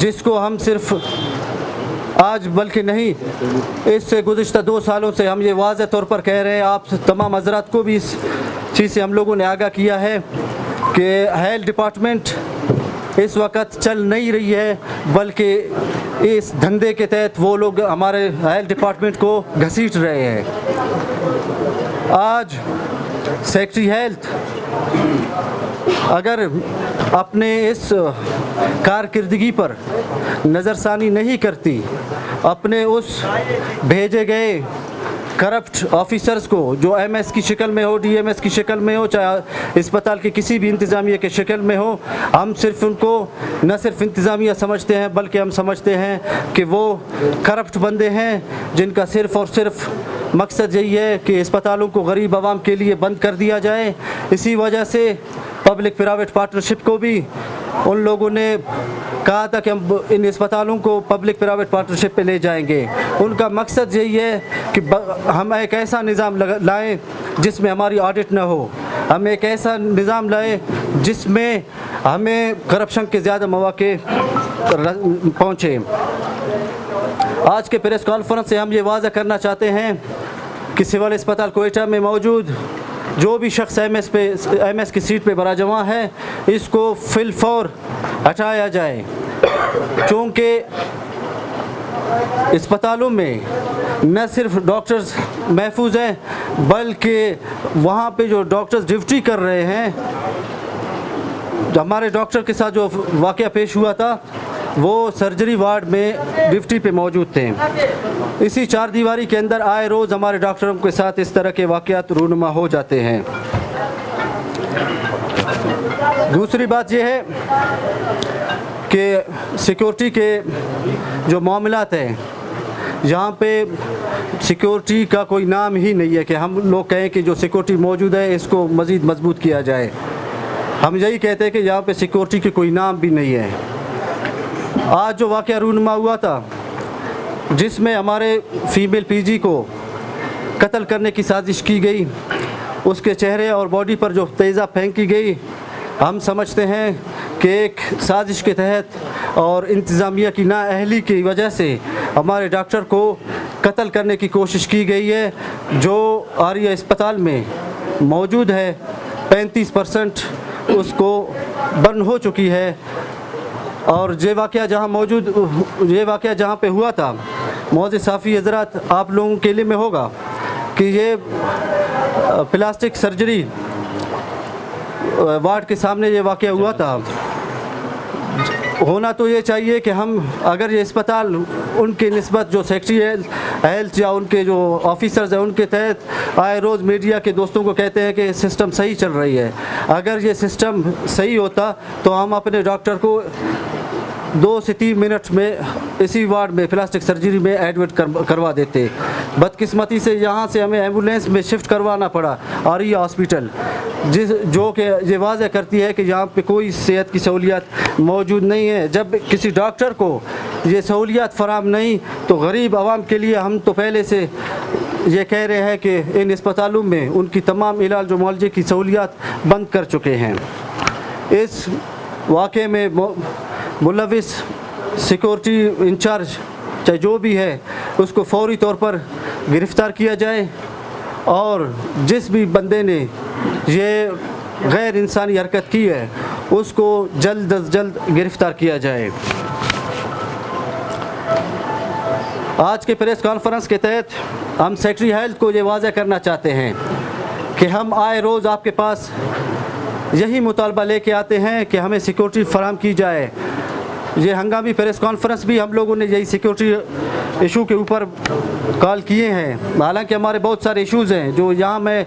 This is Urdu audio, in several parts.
جس کو ہم صرف آج بلکہ نہیں، اس سے گزشتہ 2 سالوں سے ہم یہ واضح طور پر کہہ رہے ہیں، آپ تمام حضرات کو بھی اس چیز سے ہم لوگوں نے آگاہ کیا ہے کہ ہیلتھ ڈپارٹمنٹ اس وقت چل نہیں رہی ہے، بلکہ اس دھندے کے تحت وہ لوگ ہمارے ہیلتھ ڈپارٹمنٹ کو گھسیٹ رہے ہیں۔ آج سیکٹری ہیلتھ اگر اپنے اس کارکردگی پر نظر ثانی نہیں کرتی، اپنے اس بھیجے گئے کرپٹ آفیسرز کو جو ایم ایس کی شکل میں ہو، ڈی ایم ایس کی شکل میں ہو، چاہے اسپتال کی کسی بھی انتظامیہ کے شکل میں ہو، ہم صرف ان کو نہ صرف انتظامیہ سمجھتے ہیں بلکہ ہم سمجھتے ہیں کہ وہ کرپٹ بندے ہیں جن کا صرف اور صرف مقصد یہی ہے کہ اسپتالوں کو غریب عوام کے لیے بند کر دیا جائے۔ اسی وجہ سے پبلک پرائیویٹ پارٹنرشپ کو بھی ان لوگوں نے کہا تھا کہ ہم ان اسپتالوں کو پبلک پرائیویٹ پارٹنرشپ پہ لے جائیں گے۔ ان کا مقصد یہی ہے کہ ہم ایک ایسا نظام لائیں جس میں ہماری آڈٹ نہ ہو، ہم ایک ایسا نظام لائیں جس میں ہمیں کرپشن کے زیادہ مواقع پہنچے۔ آج کے پریس کانفرنس سے ہم یہ واضح کرنا چاہتے ہیں کہ سول اسپتال کوئٹہ میں موجود جو بھی شخص ایم ایس کی سیٹ پہ براجواں ہے، اس کو فی الفور ہٹایا جائے، چونکہ اسپتالوں میں نہ صرف ڈاکٹرز محفوظ ہیں بلکہ وہاں پہ جو ڈاکٹرز ڈیوٹی کر رہے ہیں، ہمارے ڈاکٹر کے ساتھ جو واقعہ پیش ہوا تھا وہ سرجری وارڈ میں ڈیوٹی پہ موجود تھے۔ اسی 4 دیواری کے اندر آئے روز ہمارے ڈاکٹروں کے ساتھ اس طرح کے واقعات رونما ہو جاتے ہیں۔ دوسری بات یہ ہے کہ سیکورٹی کے جو معاملات ہیں، یہاں پہ سیکورٹی کا کوئی نام ہی نہیں ہے کہ ہم لوگ کہیں کہ جو سیکورٹی موجود ہے اس کو مزید مضبوط کیا جائے۔ ہم یہی کہتے ہیں کہ یہاں پہ سیکورٹی کی کوئی نام بھی نہیں ہے۔ آج جو واقعہ رونما ہوا تھا جس میں ہمارے فیمیل پی جی کو قتل کرنے کی سازش کی گئی، اس کے چہرے اور باڈی پر جو تیزاب پھینکی گئی، ہم سمجھتے ہیں کہ ایک سازش کے تحت اور انتظامیہ کی نااہلی کی وجہ سے ہمارے ڈاکٹر کو قتل کرنے کی کوشش کی گئی ہے، جو آریہ اسپتال میں موجود ہے 35% اس کو برن ہو چکی ہے۔ اور یہ واقعہ جہاں پہ ہوا تھا، معزز صحافی حضرات، آپ لوگوں کے علم میں ہوگا کہ یہ پلاسٹک سرجری وارڈ کے سامنے یہ واقعہ ہوا تھا۔ ہونا تو یہ چاہیے کہ ہم اگر یہ اسپتال ان کی نسبت جو سیکٹری ہیلتھ یا ان کے جو آفیسرز ہیں ان کے تحت آئے روز میڈیا کے دوستوں کو کہتے ہیں کہ سسٹم صحیح چل رہی ہے، اگر یہ سسٹم صحیح ہوتا تو ہم اپنے ڈاکٹر کو 2 سے 3 منٹ میں اسی وارڈ میں پلاسٹک سرجری میں ایڈمٹ کروا دیتے۔ بدقسمتی سے یہاں سے ہمیں ایمبولینس میں شفٹ کروانا پڑا آریہ ہاسپٹل، جو کہ یہ واضح کرتی ہے کہ یہاں پہ کوئی صحت کی سہولیات موجود نہیں ہے۔ جب کسی ڈاکٹر کو یہ سہولیات فراہم نہیں تو غریب عوام کے لیے ہم تو پہلے سے یہ کہہ رہے ہیں کہ ان اسپتالوں میں ان کی تمام علاج و معالجے کی سہولیات بند کر چکے ہیں۔ اس واقعے میں ملوث سیکورٹی انچارج چاہے جو بھی ہے اس کو فوری طور پر گرفتار کیا جائے، اور جس بھی بندے نے یہ غیر انسانی حرکت کی ہے اس کو جلد از جلد گرفتار کیا جائے۔ آج کے پریس کانفرنس کے تحت ہم سیکٹری ہیلتھ کو یہ واضح کرنا چاہتے ہیں کہ ہم آئے روز آپ کے پاس یہی مطالبہ لے کے آتے ہیں کہ ہمیں سیکورٹی فراہم کی جائے۔ یہ ہنگامی پریس کانفرنس بھی ہم لوگوں نے یہی سیکورٹی ایشو کے اوپر کال کیے ہیں، حالانکہ ہمارے بہت سارے ایشوز ہیں جو یہاں میں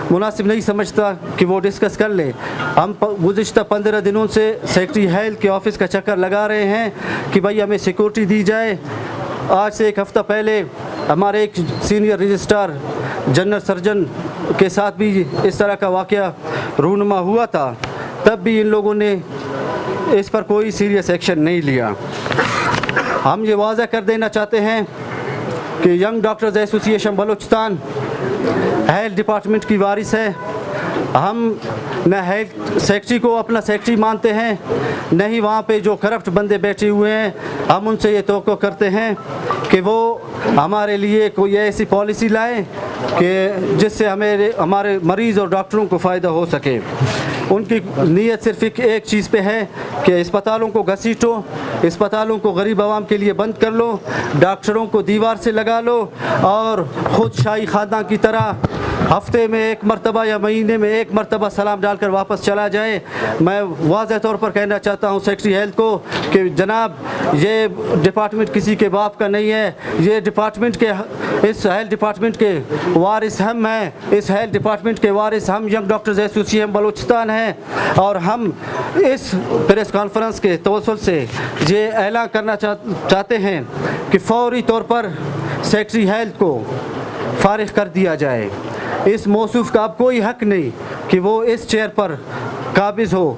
مناسب نہیں سمجھتا کہ وہ ڈسکس کر لیں۔ ہم گزشتہ 15 دنوں سے سیکٹری ہیلتھ کے آفس کا چکر لگا رہے ہیں کہ بھائی ہمیں سیکورٹی دی جائے۔ آج سے 1 ہفتہ پہلے ہمارے ایک سینئر رجسٹرار جنرل سرجن کے ساتھ بھی اس طرح کا واقعہ رونما ہوا تھا، تب بھی ان لوگوں نے اس پر کوئی سیریس ایکشن نہیں لیا۔ ہم یہ واضح کر دینا چاہتے ہیں کہ ینگ ڈاکٹرز ایسوسی ایشن بلوچستان ہیلتھ ڈپارٹمنٹ کی وارث ہے۔ ہم نہ ہیلتھ سیکٹری کو اپنا سیکٹری مانتے ہیں، نہ ہی وہاں پہ جو کرپٹ بندے بیٹھے ہوئے ہیں ہم ان سے یہ توقع کرتے ہیں کہ وہ ہمارے لیے کوئی ایسی پالیسی لائیں کہ جس سے ہمارے مریض اور ڈاکٹروں کو فائدہ ہو سکے۔ ان کی نیت صرف ایک چیز پہ ہے کہ اسپتالوں کو گھسیٹو، اسپتالوں کو غریب عوام کے لیے بند کر لو، ڈاکٹروں کو دیوار سے لگا لو اور خود شاہی خاندان کی طرح ہفتے میں ایک مرتبہ یا مہینے میں ایک مرتبہ سلام ڈال کر واپس چلا جائے۔ میں واضح طور پر کہنا چاہتا ہوں سیکٹری ہیلتھ کو کہ جناب یہ ڈپارٹمنٹ کسی کے باپ کا نہیں ہے، یہ ڈپارٹمنٹ کے اس ہیلتھ ڈپارٹمنٹ کے وارث ہم ہیں، اس ہیلتھ ڈپارٹمنٹ کے وارث ہم ینگ ڈاکٹرز ایسوسی ایشن بلوچستان ہیں، اور ہم اس پریس کانفرنس کے توسل سے یہ اعلان کرنا چاہتے ہیں کہ فوری طور پر سیکٹری ہیلتھ کو فارغ کر دیا جائے۔ اس موصوف کا اب کوئی حق نہیں کہ وہ اس چیئر پر قابض ہو،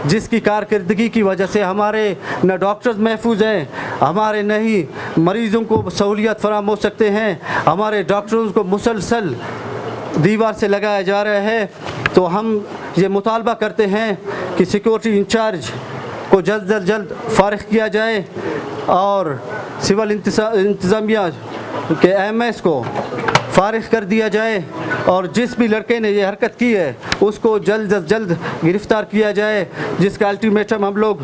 جس کی کارکردگی کی وجہ سے ہمارے نہ ڈاکٹرز محفوظ ہیں، ہمارے نہ ہی مریضوں کو سہولیات فراہم ہو سکتے ہیں، ہمارے ڈاکٹروں کو مسلسل دیوار سے لگایا جا رہا ہے۔ تو ہم یہ مطالبہ کرتے ہیں کہ سیکورٹی انچارج کو جلد از جلد فارغ کیا جائے اور سول انتظامیہ کے MS کو فارغ کر دیا جائے، اور جس بھی لڑکے نے یہ حرکت کی ہے اس کو جلد از جلد گرفتار کیا جائے، جس کا الٹیمیٹم ہم لوگ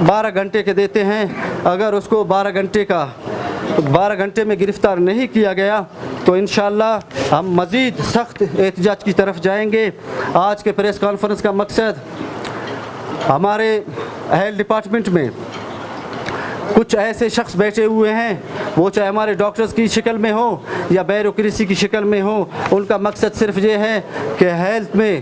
12 گھنٹے کے دیتے ہیں۔ اگر اس کو 12 گھنٹے میں گرفتار نہیں کیا گیا تو انشاءاللہ ہم مزید سخت احتجاج کی طرف جائیں گے۔ آج کے پریس کانفرنس کا مقصد ہمارے ہیلتھ ڈپارٹمنٹ میں کچھ ایسے شخص بیٹھے ہوئے ہیں، وہ چاہے ہمارے ڈاکٹرز کی شکل میں ہو یا بیوروکریسی کی شکل میں ہو، ان کا مقصد صرف یہ ہے کہ ہیلتھ میں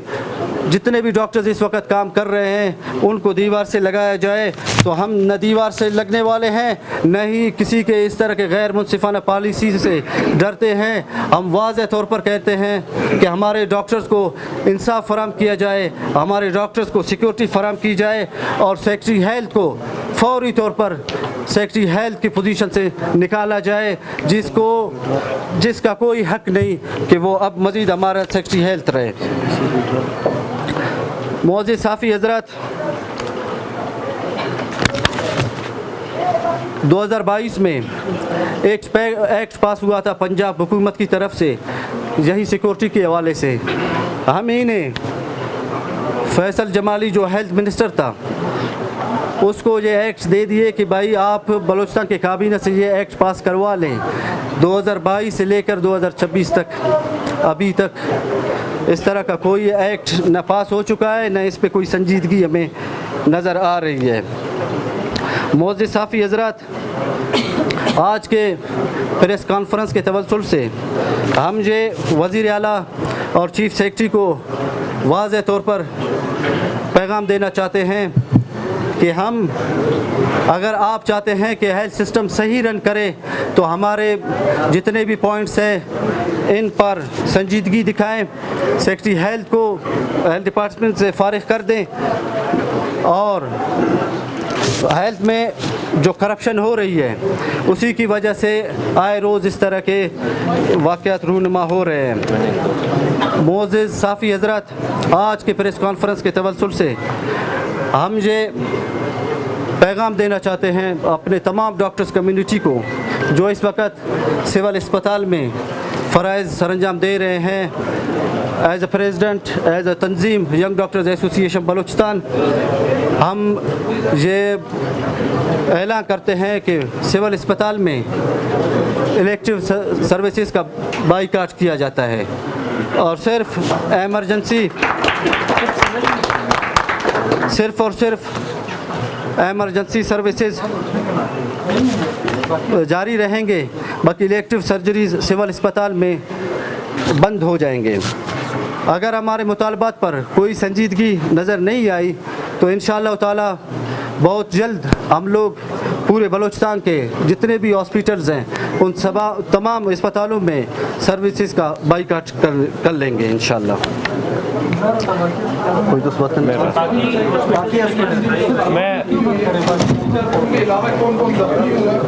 جتنے بھی ڈاکٹرز اس وقت کام کر رہے ہیں ان کو دیوار سے لگایا جائے۔ تو ہم نہ دیوار سے لگنے والے ہیں، نہ ہی کسی کے اس طرح کے غیر منصفانہ پالیسی سے ڈرتے ہیں۔ ہم واضح طور پر کہتے ہیں کہ ہمارے ڈاکٹرز کو انصاف فراہم کیا جائے، ہمارے ڈاکٹرز کو سیکورٹی فراہم کی جائے، اور سیکٹری ہیلتھ کو فوری طور پر سیکٹری ہیلتھ کی پوزیشن سے نکالا جائے، جس کا کوئی حق نہیں کہ وہ اب مزید ہمارا سیکٹری ہیلتھ رہے۔ معزز صحافی حضرات، 2022 میں ایکٹ پاس ہوا تھا پنجاب حکومت کی طرف سے، یہی سیکورٹی کے حوالے سے۔ ہم ہی نے فیصل جمالی جو ہیلتھ منسٹر تھا اس کو یہ ایکٹ دے دیے کہ بھائی آپ بلوچستان کے کابینہ سے یہ ایکٹ پاس کروا لیں۔ 2022 سے لے کر 2026 تک ابھی تک اس طرح کا کوئی ایکٹ نہ پاس ہو چکا ہے، نہ اس پہ کوئی سنجیدگی ہمیں نظر آ رہی ہے۔ معزز صحافی حضرات، آج کے پریس کانفرنس کے توسل سے ہم یہ وزیر اعلیٰ اور چیف سیکرٹری کو واضح طور پر پیغام دینا چاہتے ہیں کہ ہم اگر آپ چاہتے ہیں کہ ہیلتھ سسٹم صحیح رن کرے تو ہمارے جتنے بھی پوائنٹس ہیں ان پر سنجیدگی دکھائیں، سیکرٹری ہیلتھ کو ہیلتھ ڈپارٹمنٹ سے فارغ کر دیں، اور ہیلتھ میں جو کرپشن ہو رہی ہے اسی کی وجہ سے آئے روز اس طرح کے واقعات رونما ہو رہے ہیں۔ معزز صحافی حضرات، آج کے پریس کانفرنس کے توسل سے ہم یہ پیغام دینا چاہتے ہیں اپنے تمام ڈاکٹرز کمیونٹی کو جو اس وقت سول اسپتال میں فرائض سر انجام دے رہے ہیں۔ As a president, as a تنظیم ینگ ڈاکٹرز ایسوسی ایشن بلوچستان، ہم یہ اعلان کرتے ہیں کہ سول اسپتال میں الیکٹیو سروسز کا بائیکاٹ کیا جاتا ہے، اور صرف ایمرجنسی سروسز جاری رہیں گے، باقی الیکٹیو سرجریز سول اسپتال میں بند ہو جائیں گے۔ اگر ہمارے مطالبات پر کوئی سنجیدگی نظر نہیں آئی تو انشاءاللہ تعالی بہت جلد ہم لوگ پورے بلوچستان کے جتنے بھی ہاسپٹلز ہیں ان تمام اسپتالوں میں سروسز کا بائیکاٹ کر لیں گے انشاءاللہ۔ کوئی دوسرا بات نہیں؟